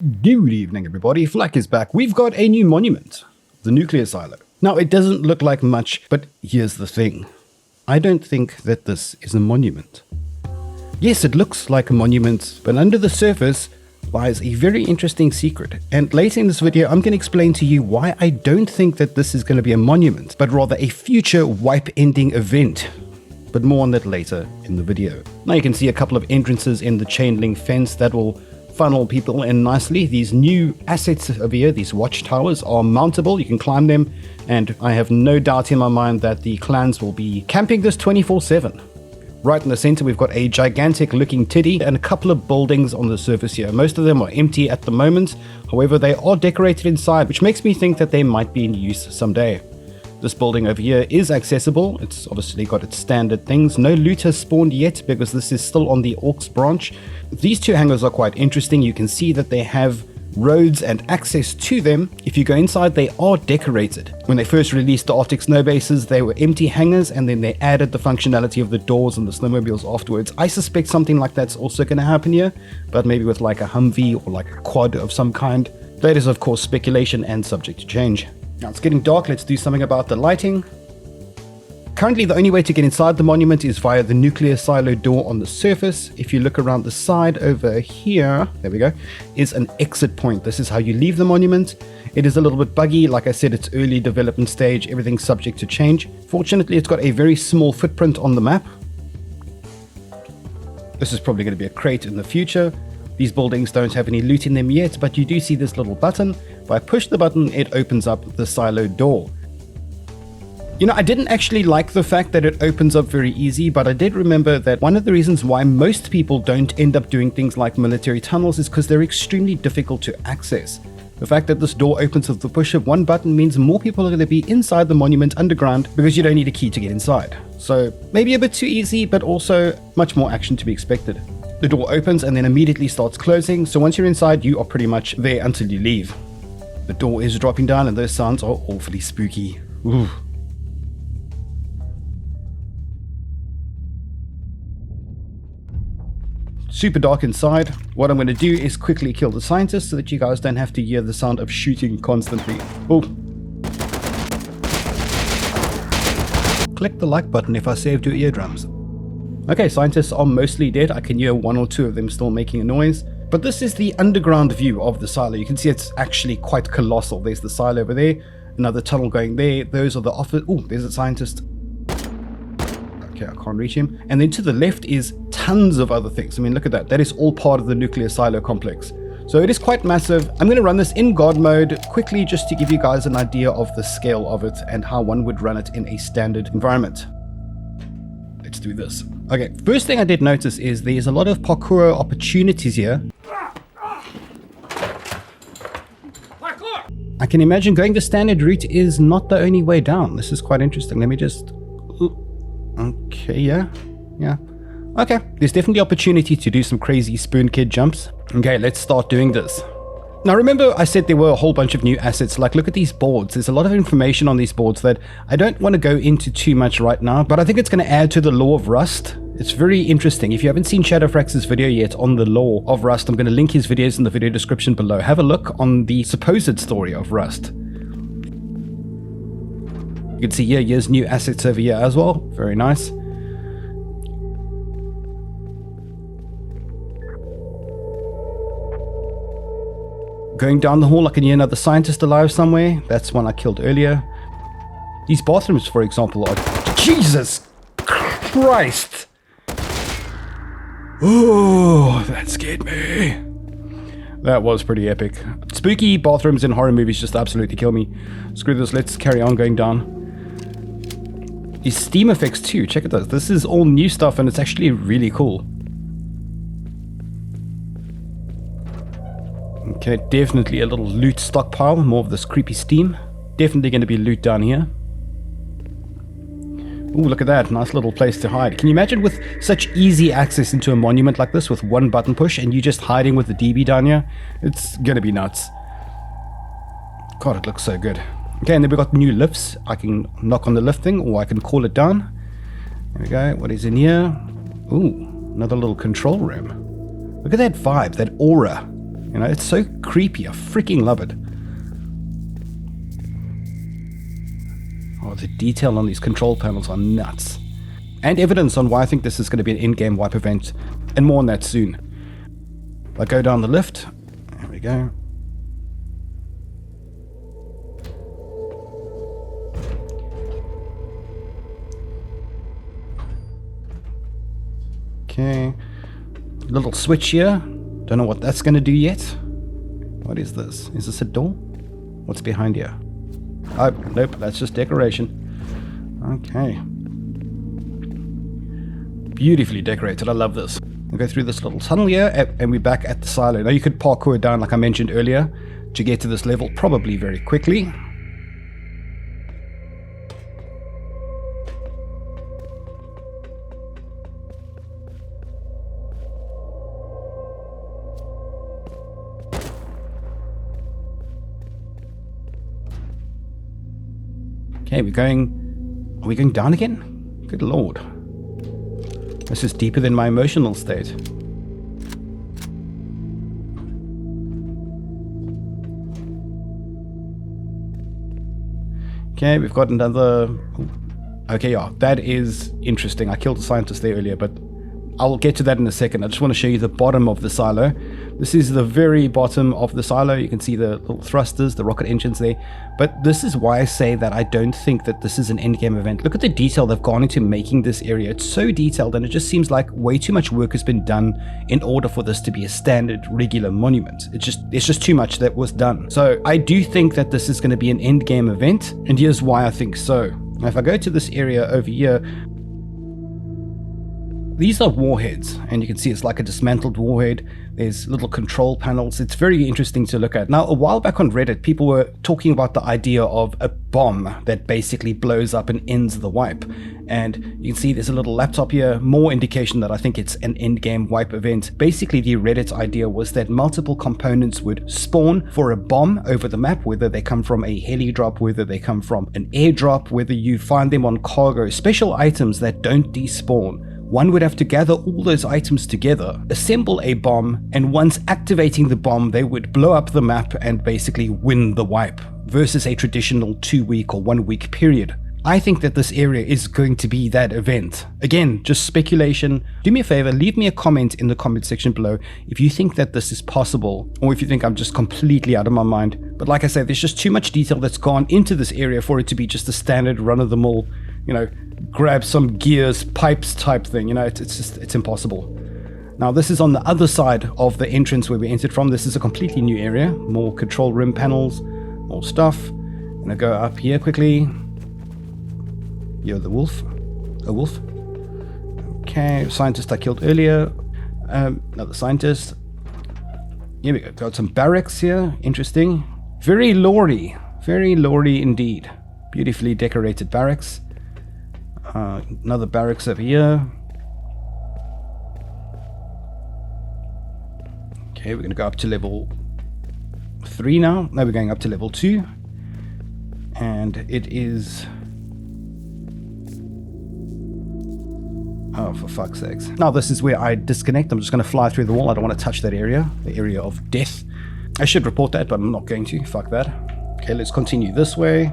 Good evening, everybody. Flak is back. We've got a new monument, the Nuke Silo. Now, it doesn't look like much, but here's the thing. I don't think that this is a monument. Yes, it looks like a monument, but under the surface lies a very interesting secret. And later in this video, I'm going to explain to you why I don't think that this is going to be a monument, but rather a future wipe-ending event. But more on that later in the video. Now you can see a couple of entrances in the chain link fence that will funnel people in nicely. These new assets over here, these watchtowers, are mountable. You can climb them, and I have no doubt in my mind that the clans will be camping this 24/7. Right in the center, we've got a gigantic looking titty and a couple of buildings on the surface here. Most of them are empty at the moment. However, they are decorated inside, which makes me think that they might be in use someday. This building over here is accessible. It's obviously got its standard things. No loot has spawned yet because this is still on the Orcs branch. These two hangars are quite interesting. You can see that they have roads and access to them. If you go inside, they are decorated. When they first released the Arctic snow bases, they were empty hangars, and then they added the functionality of the doors and the snowmobiles afterwards. I suspect something like that's also going to happen here, but maybe with like a Humvee or like a quad of some kind. That is, of course, speculation and subject to change. Now it's getting dark, let's do something about the lighting. Currently the only way to get inside the monument is via the nuclear silo door on the surface. If you look around the side over here, there we go, is an exit point. This is how you leave the monument. It is a little bit buggy, like I said, it's early development stage, everything's subject to change. Fortunately, it's got a very small footprint on the map. This is probably going to be a crate in the future. These buildings don't have any loot in them yet, but you do see this little button. If I push the button, it opens up the silo door. You know, I didn't actually like the fact that it opens up very easy, but I did remember that one of the reasons why most people don't end up doing things like military tunnels is because they're extremely difficult to access. The fact that this door opens with the push of one button means more people are going to be inside the monument underground because you don't need a key to get inside. So maybe a bit too easy, but also much more action to be expected. The door opens and then immediately starts closing, so once you're inside, you are pretty much there until you leave. The door is dropping down and those sounds are awfully spooky. Ooh. Super dark inside. What I'm going to do is quickly kill the scientists so that you guys don't have to hear the sound of shooting constantly. Oh. Click the like button if I saved your eardrums. Okay, scientists are mostly dead. I can hear one or two of them still making a noise. But this is the underground view of the silo. You can see it's actually quite colossal. There's the silo over there, another tunnel going there. Those are the office. Oh, there's a scientist. Okay, I can't reach him. And then to the left is tons of other things. I mean, look at that. That is all part of the nuclear silo complex. So it is quite massive. I'm going to run this in God mode quickly just to give you guys an idea of the scale of it and how one would run it in a standard environment. Let's do this. Okay, first thing I did notice is there's a lot of parkour opportunities here. I can imagine going the standard route is not the only way down. This is quite interesting. Let me just... Okay, yeah. Okay, there's definitely opportunity to do some crazy spoon kid jumps. Okay, let's start doing this. Now remember I said there were a whole bunch of new assets, like look at these boards. There's a lot of information on these boards that I don't want to go into too much right now, but I think it's going to add to the lore of Rust. It's very interesting. If you haven't seen Shadowfrax's video yet on the lore of Rust, I'm going to link his videos in the video description below. Have a look on the supposed story of Rust. You can see here's new assets over here as well. Very nice. Going down the hall, I can hear another scientist alive somewhere. That's one I killed earlier. These bathrooms, for example, are... Jesus Christ! Oh, that scared me. That was pretty epic. Spooky bathrooms in horror movies just absolutely kill me. Screw this, let's carry on going down. These steam effects too, check it out. This is all new stuff and it's actually really cool. Okay, definitely a little loot stockpile, more of this creepy steam. Definitely going to be loot down here. Ooh, look at that, nice little place to hide. Can you imagine with such easy access into a monument like this with one button push and you just hiding with the DB down here? It's going to be nuts. God, it looks so good. Okay, and then we've got new lifts. I can knock on the lift thing or I can call it down. There we go, what is in here? Ooh, another little control room. Look at that vibe, that aura. You know, it's so creepy. I freaking love it. Oh, the detail on these control panels are nuts. And evidence on why I think this is going to be an in-game wipe event, and more on that soon. I go down the lift. There we go. Okay. Little switch here. Don't know what that's going to do yet. What is this? Is this a door? What's behind here? Oh, nope, that's just decoration. Okay. Beautifully decorated. I love this. We'll go through this little tunnel here, and we're back at the silo. Now, you could parkour down, like I mentioned earlier, to get to this level probably very quickly. Okay, are we going down again? Good lord. This is deeper than my emotional state. Okay, we've got another... Okay, yeah, that is interesting. I killed a scientist there earlier, but I'll get to that in a second. I just want to show you the bottom of the silo. This is the very bottom of the silo. You can see the little thrusters, the rocket engines there. But this is why I say that I don't think that this is an endgame event. Look at the detail they've gone into making this area. It's so detailed, and it just seems like way too much work has been done in order for this to be a standard, regular monument. It's just too much that was done. So I do think that this is going to be an endgame event, and here's why I think so. Now, if I go to this area over here, these are warheads, and you can see it's like a dismantled warhead. There's little control panels. It's very interesting to look at. Now, a while back on Reddit, people were talking about the idea of a bomb that basically blows up and ends the wipe. And you can see there's a little laptop here, more indication that I think it's an endgame wipe event. Basically, the Reddit idea was that multiple components would spawn for a bomb over the map, whether they come from a heli drop, whether they come from an airdrop, whether you find them on cargo, special items that don't despawn. One would have to gather all those items together, assemble a bomb, and once activating the bomb, they would blow up the map and basically win the wipe, versus a traditional 2-week or 1-week period. I think that this area is going to be that event. Again, just speculation. Do me a favor, leave me a comment in the comment section below if you think that this is possible, or if you think I'm just completely out of my mind. But like I said, there's just too much detail that's gone into this area for it to be just a standard run-of-the-mill, you know, grab some gears, pipes type thing. You know, it's impossible. Now, this is on the other side of the entrance where we entered from. This is a completely new area. More control room panels, more stuff. I'm gonna go up here quickly. You're the wolf. A wolf. Okay, scientist I killed earlier. Another scientist. Here we go. Got some barracks here. Interesting. Very lore-y. Very lore-y indeed. Beautifully decorated barracks. Another barracks over here. Okay, we're going to go up to level 3 now. Now we're going up to level 2. And it is... Oh, for fuck's sakes. Now this is where I disconnect. I'm just going to fly through the wall. I don't want to touch that area. The area of death. I should report that, but I'm not going to. Fuck that. Okay, let's continue this way.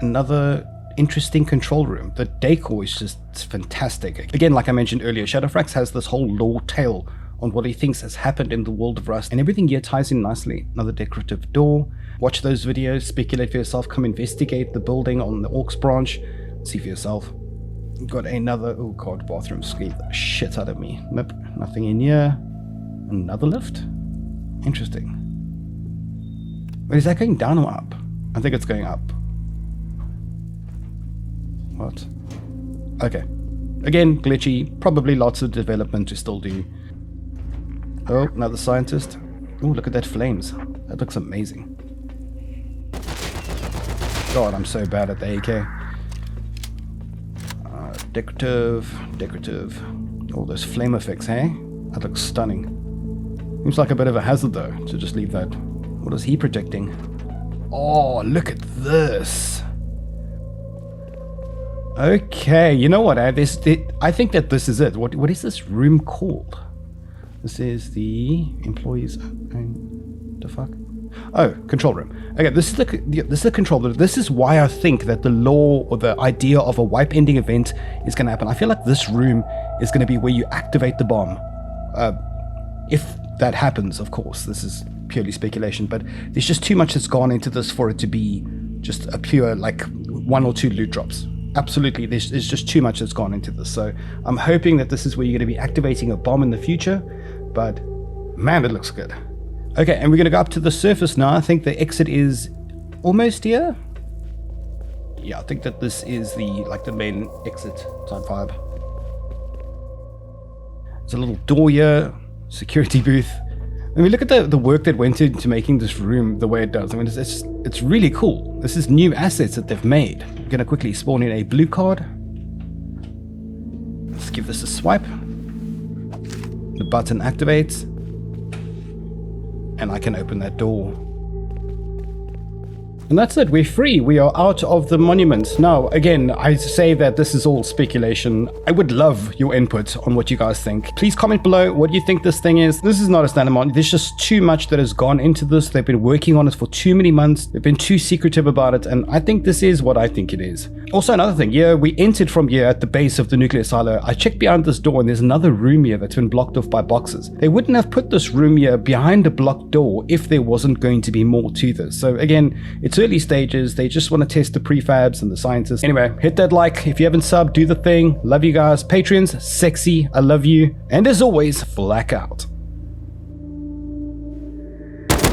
Another... interesting control room. The decor is just fantastic. Again, like I mentioned earlier, Shadowfrax has this whole lore tale on what he thinks has happened in the world of Rust, and everything here ties in nicely. Another decorative door. Watch those videos, speculate for yourself, come investigate the building on the Orcs branch, see for yourself. We've got another, oh god, bathroom scared the shit out of me. Nope, nothing in here. Another lift? Interesting. Wait, is that going down or up? I think it's going up. What? Okay. Again, glitchy. Probably lots of development to still do. Oh, another scientist. Oh, look at that flames. That looks amazing. God, I'm so bad at the AK. Decorative. All those flame effects, hey? That looks stunning. Seems like a bit of a hazard, though, to just leave that. What is he projecting? Oh, look at this. Okay, you know what? I think that this is it. What is this room called? This is the employees. The fuck? Oh, control room. Okay, this is the control room. This is why I think that the law or the idea of a wipe ending event is going to happen. I feel like this room is going to be where you activate the bomb. If that happens, of course. This is purely speculation, but there's just too much that's gone into this for it to be just a pure, like, 1 or 2 loot drops. Absolutely, there's just too much that's gone into this. So I'm hoping that this is where you're going to be activating a bomb in the future, but man, it looks good. Okay, and we're going to go up to the surface now. I think the exit is almost here. Yeah, I think that this is the main exit type vibe. There's a little door here, security booth. I mean, look at the work that went into making this room the way it does. I mean, it's really cool. This is new assets that they've made. I'm going to quickly spawn in a blue card. Let's give this a swipe. The button activates. And I can open that door. And that's it, we're free. We are out of the monument. Now, again, I say that this is all speculation. I would love your input on what you guys think. Please comment below what you think this thing is. This is not a standard mod. There's just too much that has gone into this. They've been working on it for too many months. They've been too secretive about it, and I think this is what I think it is. Also, another thing, yeah, we entered from here at the base of the nuclear silo. I checked behind this door, and there's another room here that's been blocked off by boxes. They wouldn't have put this room here behind a blocked door if there wasn't going to be more to this. So again, it's early stages. They just want to test the prefabs and the scientists. Anyway, hit that like. If you haven't subbed, do the thing. Love you guys. Patreons, sexy. I love you. And as always, flak out.